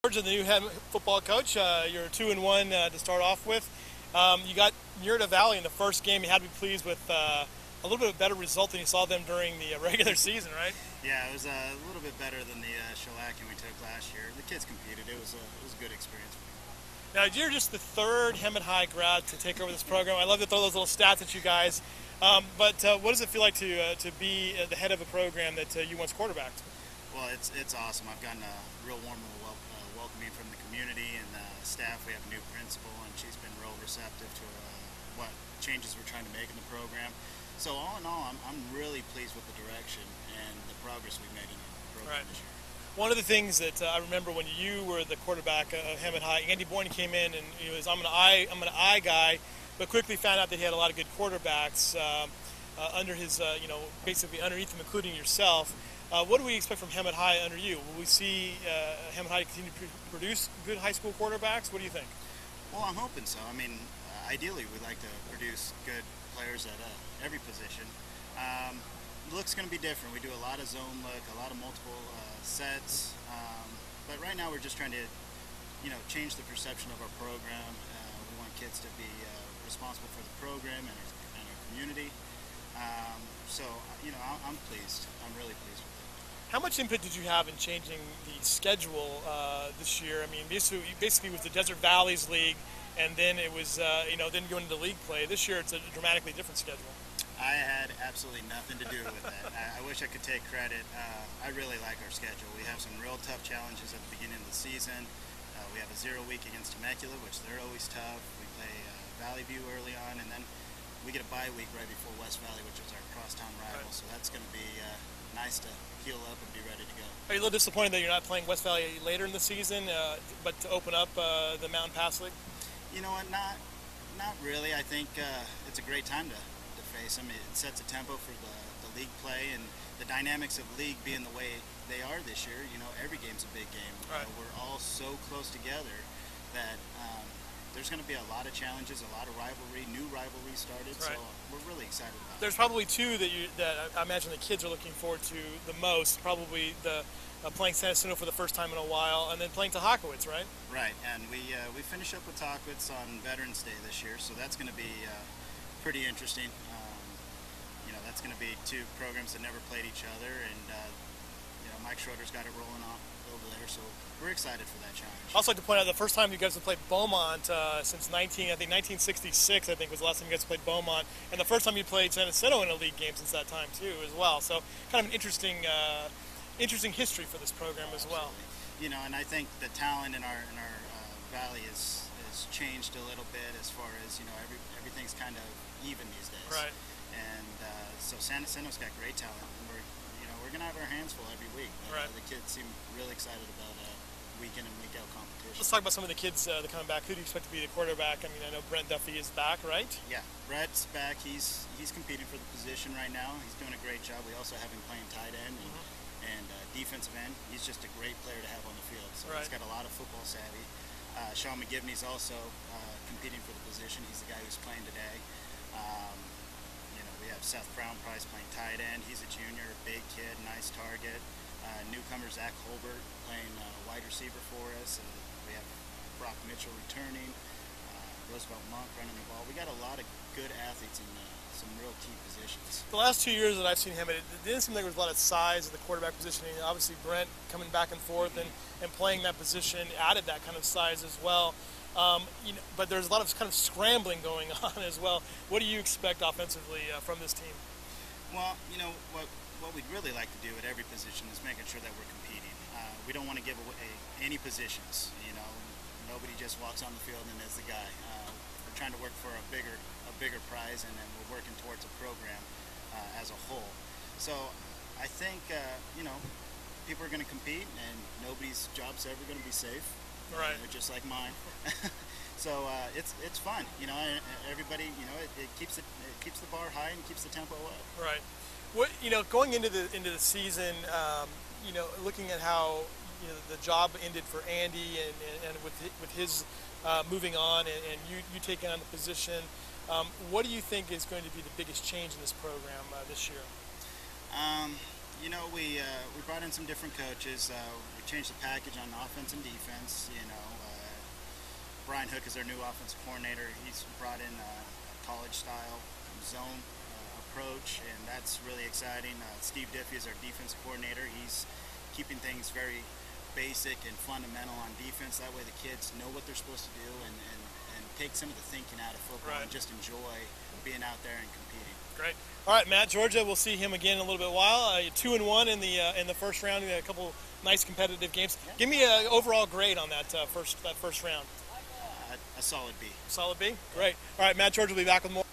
The new head football coach. You're 2-1 to start off with. You got near to Valley in the first game. You had to be pleased with a little bit better result than you saw them during the regular season, right? Yeah, it was a little bit better than the shellacking we took last year. The kids competed. It was a good experience for me. Now, you're just the third Hemet High grad to take over this program. I love to throw those little stats at you guys. But what does it feel like to be the head of a program that you once quarterbacked? Well, it's awesome. I've gotten a real warm welcoming from the community and staff. We have a new principal, and she's been real receptive to what changes we're trying to make in the program. So all in all, I'm really pleased with the direction and the progress we've made in the program this year. One of the things that I remember when you were the quarterback of Hemet High, Andy Boyne came in and he was I'm an eye guy, but quickly found out that he had a lot of good quarterbacks under his basically underneath him, including yourself. What do we expect from Hemet High under you? Will we see Hemet High continue to produce good high school quarterbacks? What do you think? Well, I'm hoping so. I mean, ideally, we'd like to produce good players at every position. Look's going to be different. We do a lot of zone look, a lot of multiple sets, but right now we're just trying to, change the perception of our program. We want kids to be responsible for the program and our community. I'm pleased. I'm really pleased with it. How much input did you have in changing the schedule this year? I mean, basically it was the Desert Valleys League, and then it was, then going into league play. This year it's a dramatically different schedule. I had absolutely nothing to do with that. I wish I could take credit. I really like our schedule. We have some real tough challenges at the beginning of the season. We have a 0 week against Temecula, which they're always tough. We play Valley View early on, and then we get a bye week right before West Valley, which is our crosstown rival. Right. So that's going to be nice to heal up and be ready to go. Are you a little disappointed that you're not playing West Valley later in the season, but to open up the Mountain Pass League? You know what? Not really. I think it's a great time to face them. It sets a tempo for the league play, and the dynamics of league being the way they are this year. Every game's a big game. Right. We're all so close together that there's going to be a lot of challenges, a lot of rivalry, new rivalry started. Right. So we're really excited about it. There's probably two that I imagine the kids are looking forward to the most. Probably the playing San Jacinto for the first time in a while, and then playing Tahakowitz, right? Right, and we finish up with Tahakowitz on Veterans Day this year, so that's going to be pretty interesting. That's going to be two programs that never played each other, and Mike Schroeder's got it rolling off over there, so we're excited for that challenge. I'd also like to point out the first time you guys have played Beaumont since 1966, I think was the last time you guys played Beaumont, and the first time you played San Jacinto in a league game since that time too, as well. So kind of an interesting history for this program as well. And I think the talent in our valley has changed a little bit as far as everything's kind of even these days. Right. And so San Jacinto's got great talent, and we're going to have our hands full every week. Right. The kids seem really excited about week in and week out competition. Let's talk about some of the kids that are coming back. Who do you expect to be the quarterback? I mean, I know Brent Duffy is back, right? Yeah, Brett's back. He's competing for the position right now. He's doing a great job. We also have him playing tight end and defensive end. He's just a great player to have on the field. So right. He's got a lot of football savvy. Sean McGivney's also competing for the position. He's the guy who's playing today. We have Seth Brown Price playing tight end. He's a junior, big kid, nice target. Newcomer Zach Holbert playing wide receiver for us. And we have Brock Mitchell returning. Roosevelt Monk running the ball. We got a lot of good athletes in some real key positions. The last 2 years that I've seen him, it didn't seem like there was a lot of size at the quarterback position. Obviously, Brent coming back and forth and playing that position added that kind of size as well. But there's a lot of kind of scrambling going on as well. What do you expect offensively from this team? Well, what we'd really like to do at every position is making sure that we're competing. We don't want to give away any positions. Nobody just walks on the field and is the guy. We're trying to work for a bigger prize, and then we're working towards a program as a whole. So I think people are going to compete, and nobody's job's ever going to be safe. Right. Just like mine. So it's fun. Everybody. It keeps the bar high and keeps the tempo up. Right. What going into the season, looking at how the job ended for Andy and with his moving on and you taking on the position, what do you think is going to be the biggest change in this program this year? We brought in some different coaches. We changed the package on offense and defense. Brian Hook is our new offensive coordinator. He's brought in a college-style zone approach, and that's really exciting. Steve Diffie is our defense coordinator. He's keeping things very basic and fundamental on defense. That way the kids know what they're supposed to do and take some of the thinking out of football and just enjoy being out there and competing. Great. All right, Matt, Georgia, we'll see him again in a little bit while. 2-1 in the first round, a couple nice competitive games. Yeah. Give me an overall grade on that first round. A solid B. Solid B? Great. All right, Matt, Georgia will be back with more.